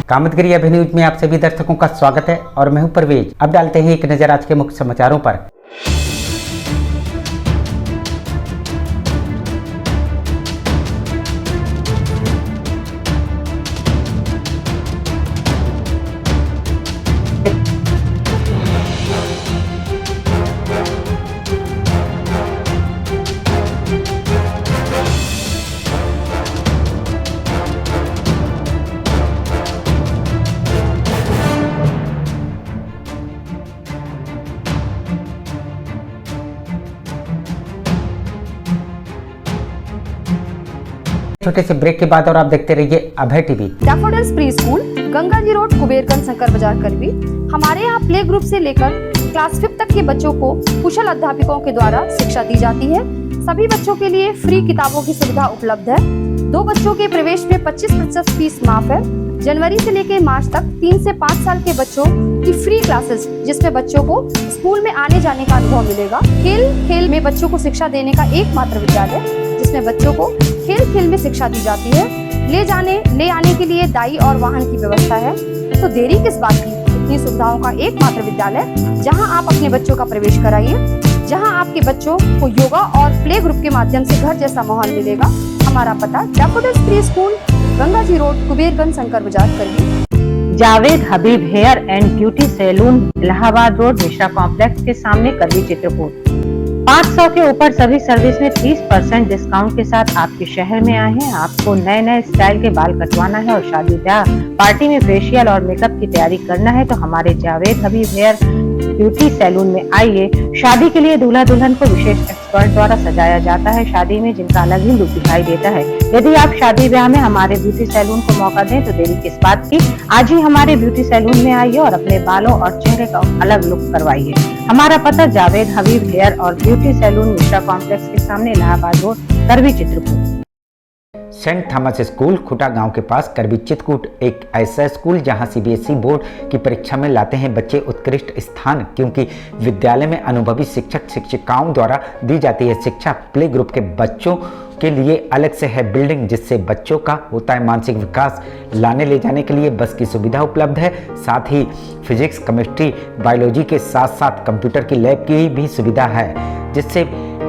कामतगिरी अभी न्यूज में आप सभी दर्शकों का स्वागत है और मैं हूं परवेज। अब डालते हैं एक नजर आज के मुख्य समाचारों पर। छोटे से ब्रेक के बाद और आप देखते रहिए Abhay TV. Daffodils pre school, Ganga ji road, Kuberganj, Shankar Bazaar, Karvi. हमारे यहाँ प्ले ग्रुप से लेकर क्लास 5 तक के बच्चों को कुशल अध्यापकों के द्वारा शिक्षा दी जाती है। सभी बच्चों के लिए फ्री किताबों की सुविधा उपलब्ध है। 2 बच्चों के प्रवेश में 25% फीस माफ है। जनवरी से लेकर मार्च तक 3 से 5 साल के बच्चों की फ्री क्लासेस, जिसमें बच्चों को स्कूल में आने जाने का अनुभव मिलेगा। खेल में बच्चों को शिक्षा देने का एकमात्र विद्यालय जिसमें बच्चों को खेल में शिक्षा दी जाती है। ले आने के लिए दाई और वाहन की व्यवस्था है। तो देरी किस बात की, इतनी सुविधाओं का एकमात्र विद्यालय जहां आप अपने बच्चों का प्रवेश कराइए, जहां आपके बच्चों को योगा और प्ले ग्रुप के माध्यम से घर जैसा माहौल मिलेगा। हमारा पता daffodils pre school, Ganga ji road, Kuberganj, Shankar Bazaar, Karvi. Javed Habib hair and beauty salon, Allahabad road, Mishra complex के सामने, करबी, चित्रकूट। 500 के ऊपर सभी सर्विस में 30% डिस्काउंट के साथ आपके शहर में आए हैं। आपको नए स्टाइल के बाल कटवाना है और शादी ब्याह पार्टी में फेशियल और मेकअप की तैयारी करना है तो हमारे Javed Habib hair beauty salon में आइए। शादी के लिए दूल्हा दुल्हन को विशेष एक्सपर्ट द्वारा सजाया जाता है, शादी में जिनका अलग ही लुक दिखाई देता है। यदि आप शादी ब्याह में हमारे ब्यूटी सैलून को मौका दें तो देरी किस बात की, आज ही हमारे ब्यूटी सैलून में आइए और अपने बालों और चेहरे का अलग लुक करवाइए। हमारा पता जावेद हबीब हेयर और ब्यूटी सैलून, मिश्रा कॉम्प्लेक्स के सामने, इलाहाबाद रोड, करबी, चित्रकूट। सेंट थॉमस स्कूल, खुटा गांव के पास, करबी, चित्रकूट एक ऐसा स्कूल जहां सीबीएसई बोर्ड की परीक्षा में लाते हैं बच्चे उत्कृष्ट स्थान, क्योंकि विद्यालय में अनुभवी शिक्षक शिक्षिकाओं द्वारा दी जाती है शिक्षा। प्ले ग्रुप के बच्चों के लिए अलग से है बिल्डिंग, जिससे बच्चों का होता है मानसिक विकास। लाने ले जाने के लिए बस की सुविधा उपलब्ध है। साथ ही फिजिक्स, केमिस्ट्री, बायोलॉजी के साथ साथ कंप्यूटर की लैब की भी सुविधा है, जिससे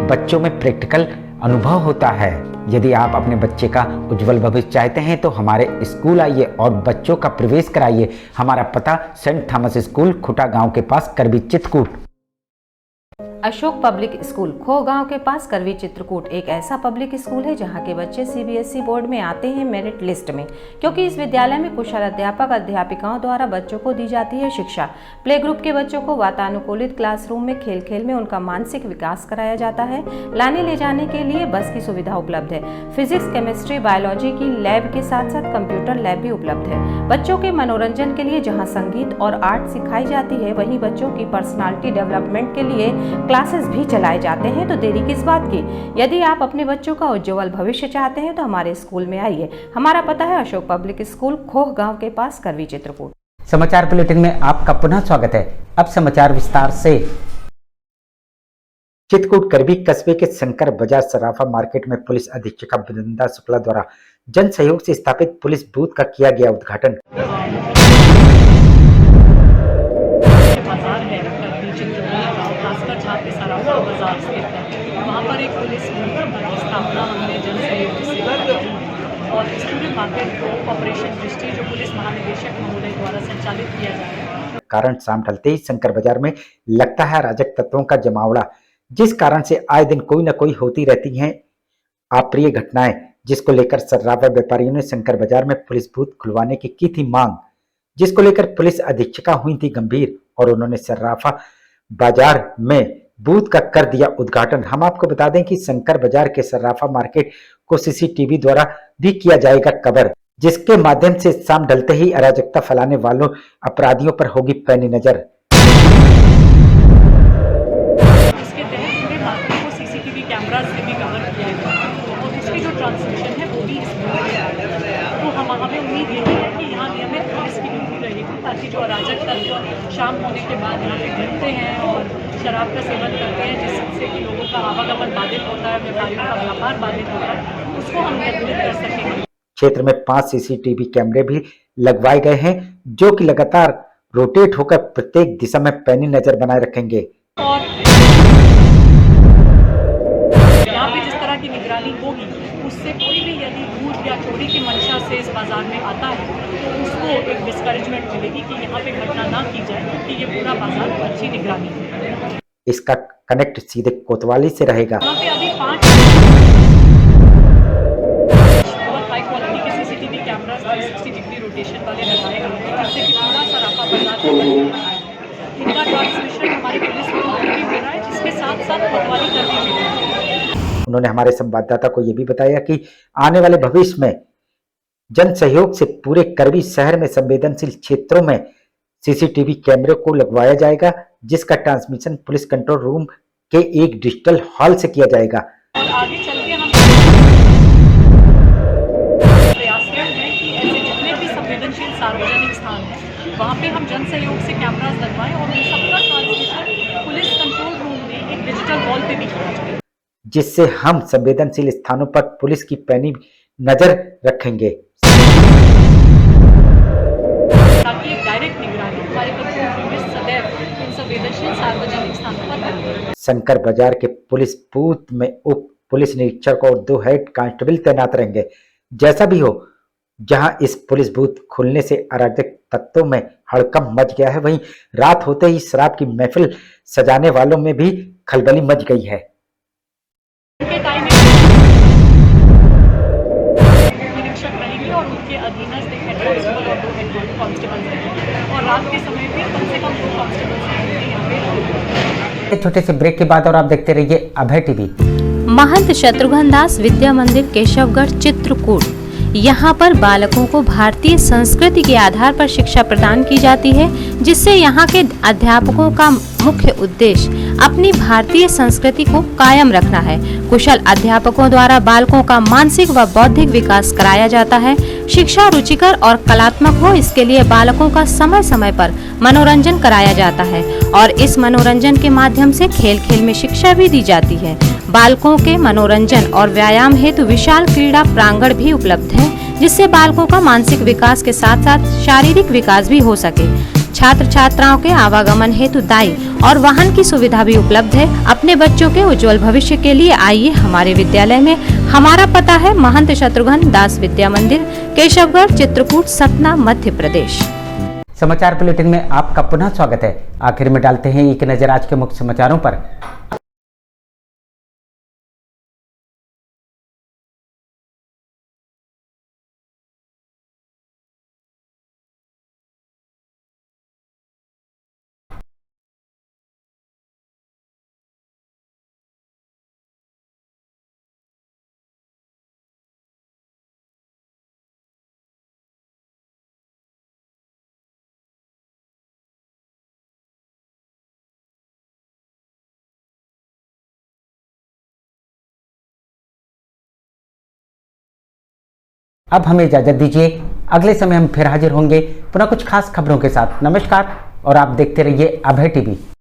बच्चों में प्रैक्टिकल अनुभव होता है। यदि आप अपने बच्चे का उज्जवल भविष्य चाहते हैं तो हमारे स्कूल आइए और बच्चों का प्रवेश कराइए। हमारा पता सेंट थॉमस स्कूल, खुटा गांव के पास, करबी, चित्रकूट। अशोक पब्लिक स्कूल, खो गांव के पास, करबी, चित्रकूट एक ऐसा पब्लिक स्कूल है जहां के बच्चे सीबीएसई बोर्ड में आते हैं मेरिट लिस्ट में, क्योंकि इस विद्यालय में कुशल अध्यापक अध्यापिकाओं द्वारा बच्चों को दी जाती है शिक्षा। प्ले ग्रुप के बच्चों को वातानुकूलित क्लासरूम में खेल में उनका मानसिक विकास कराया जाता है। लाने ले जाने के लिए बस की सुविधा उपलब्ध है। फिजिक्स, केमिस्ट्री, बायोलॉजी की लैब के साथ साथ कंप्यूटर लैब भी उपलब्ध है। बच्चों के मनोरंजन के लिए जहाँ संगीत और आर्ट सिखाई जाती है, वहीं बच्चों की पर्सनालिटी डेवलपमेंट के लिए क्लासेस भी चलाए जाते हैं। तो देरी किस बात की, यदि आप अपने बच्चों का उज्जवल भविष्य चाहते हैं तो हमारे स्कूल में आइए। हमारा पता है अशोक पब्लिक स्कूल, खोह गांव के पास, करबी, चित्रकूट। समाचार बुलेटिन में आपका पुनः स्वागत है। अब समाचार विस्तार से। चित्रकूट करबी कस्बे के शंकर बाजार सराफा मार्केट में पुलिस अधीक्षक वृंदा शुक्ला द्वारा जन सहयोग से स्थापित पुलिस बूथ का किया गया उद्घाटन। बाजार स्थित है, वहाँ पर एक पुलिस बूथ की स्थापना हमने जन सहयोग से की और इस पूरे मार्केट को ऑपरेशन दृष्टि जो पुलिस महानिदेशक महोदय द्वारा संचालित किया जा रहा है। कारण शाम ढलते ही शंकर बाजार में लगता है अराजक तत्वों का जमावड़ा, जिस कारण से आए दिन कोई न कोई होती रहती हैं अप्रिय घटनाएं, जिसको लेकर सर्राफा व्यापारियों ने शंकर बाजार में पुलिस बूथ खुलवाने की थी मांग, जिसको लेकर पुलिस अधीक्षिका हुई थी गंभीर और उन्होंने सर्राफा बाजार में बूथ का कर दिया उद्घाटन। हम आपको बता दें कि शंकर बाजार के सर्राफा मार्केट को सीसीटीवी द्वारा भी किया जाएगा कवर, जिसके माध्यम से शाम ढलते ही अराजकता फैलाने वालों अपराधियों पर होगी पैनी नजर। इसके तहत पूरे मार्केट को सीसीटीवी कैमरा से भी कवर किया गया और उसकी जो ट्रांसमिशन है वो भी तो हमें उम्मीद यही है कि यहाँ नियमित पुलिस की ड्यूटी रहेगी, ताकि जो अराजक तत्व शाम होने के बाद यहाँ पे घूमते हैं और शराब का सेवन करते हैं, जिससे कि लोगों का आवागमन बाधित होता है, व्यापारियों का व्यापार बाधित होता है, उसको हम नियंत्रित कर सकेंगे। क्षेत्र में 5 सीसीटीवी कैमरे भी लगवाए गए हैं, जो कि लगातार रोटेट होकर प्रत्येक दिशा में पैनी नजर बनाए रखेंगे। और यहाँ पे जिस तरह की निगरानी होगी, उससे कोई भी यदि लूट या चोरी की मंशा से इस बाजार में आता है तो उसको एक डिस्करेजमेंट मिलेगी कि यहाँ पे घटना ना की जाए, क्योंकि ये पूरा बाजार अच्छी निगरानी है। इसका कनेक्ट सीधे कोतवाली से रहेगा। यहाँ पे अभी 5 बहुत हाई क्वालिटी के सीसीटीवी कैमरास 360 डिग्री रोटेशन वाले लगाए गए हैं, जिससे कि पूरा सराफा बाजार इनका ट्रांसमिशन हमारी पुलिस विभाग में भी हो रहा है, जिसके साथ साथ कोतवाली कर भी रही है। उन्होंने हमारे संवाददाता को यह भी बताया कि आने वाले भविष्य में जन सहयोग से पूरे करबी शहर में संवेदनशील क्षेत्रों में सीसीटीवी कैमरे को लगवाया जाएगा, जिसका ट्रांसमिशन पुलिस कंट्रोल रूम के एक डिजिटल हॉल से किया जाएगा। और आगे चल के हम प्रयासरत हैं कि ऐसे जितने भी संवेदनशील सार्वजनिक स्थान हैं वहाँ पे हम जन सहयोग से कैमरास लगवाएं और उन सबका ट्रांसमिशन पुलिस कंट्रोल रूम में एक डिजिटल वॉल पे भी किया जाए, जिससे हम संवेदनशील स्थानों पर पुलिस की पैनी नजर रखेंगे, ताकि एक डायरेक्ट निगरानी हमारे कंट्रोल रूम में सदैव इन संवेदनशील सार्वजनिक स्थानों पर बने। शंकर बाजार के पुलिस बूथ में उप पुलिस निरीक्षक और 2 हेड कांस्टेबल तैनात रहेंगे। जैसा भी हो, जहां इस पुलिस बूथ खुलने से अराजक तत्वों में हड़कंप मच गया है, वहीं रात होते ही शराब की महफिल सजाने वालों में भी खलबली मच गई है। उनके टाइम निरीक्षक रहेंगे और उनके अधीनस्थ एक हेड कांस्टेबल और 2 हेड कांस्टेबल रहेंगे, और रात के समय पे कम से कम 2 कांस्टेबल रहेंगे यहाँ पे। छोटे से ब्रेक के बाद और आप देखते रहिए अभय टीवी। महंत शत्रुघ्न दास विद्या मंदिर केशवगढ़ चित्रकूट। यहाँ पर बालकों को भारतीय संस्कृति के आधार पर शिक्षा प्रदान की जाती है, जिससे यहाँ के अध्यापकों का मुख्य उद्देश्य अपनी भारतीय संस्कृति को कायम रखना है। कुशल अध्यापकों द्वारा बालकों का मानसिक व बौद्धिक विकास कराया जाता है। शिक्षा रुचिकर और कलात्मक हो, इसके लिए बालकों का समय समय पर मनोरंजन कराया जाता है और इस मनोरंजन के माध्यम से खेल खेल में शिक्षा भी दी जाती है। बालकों के मनोरंजन और व्यायाम हेतु विशाल क्रीड़ा प्रांगण भी उपलब्ध है, जिससे बालकों का मानसिक विकास के साथ साथ शारीरिक विकास भी हो सके। छात्र छात्राओं के आवागमन हेतु दाई और वाहन की सुविधा भी उपलब्ध है। अपने बच्चों के उज्जवल भविष्य के लिए आइए हमारे विद्यालय में। हमारा पता है महंत शत्रुघ्न दास विद्या मंदिर केशवगढ़ चित्रकूट सतना मध्य प्रदेश। समाचार बुलेटिन में आपका पुनः स्वागत है। आखिर में डालते हैं एक नजर आज के मुख्य समाचारों पर। अब हमें इजाजत दीजिए, अगले समय हम फिर हाजिर होंगे पुनः कुछ खास खबरों के साथ। नमस्कार और आप देखते रहिए अभय टीवी।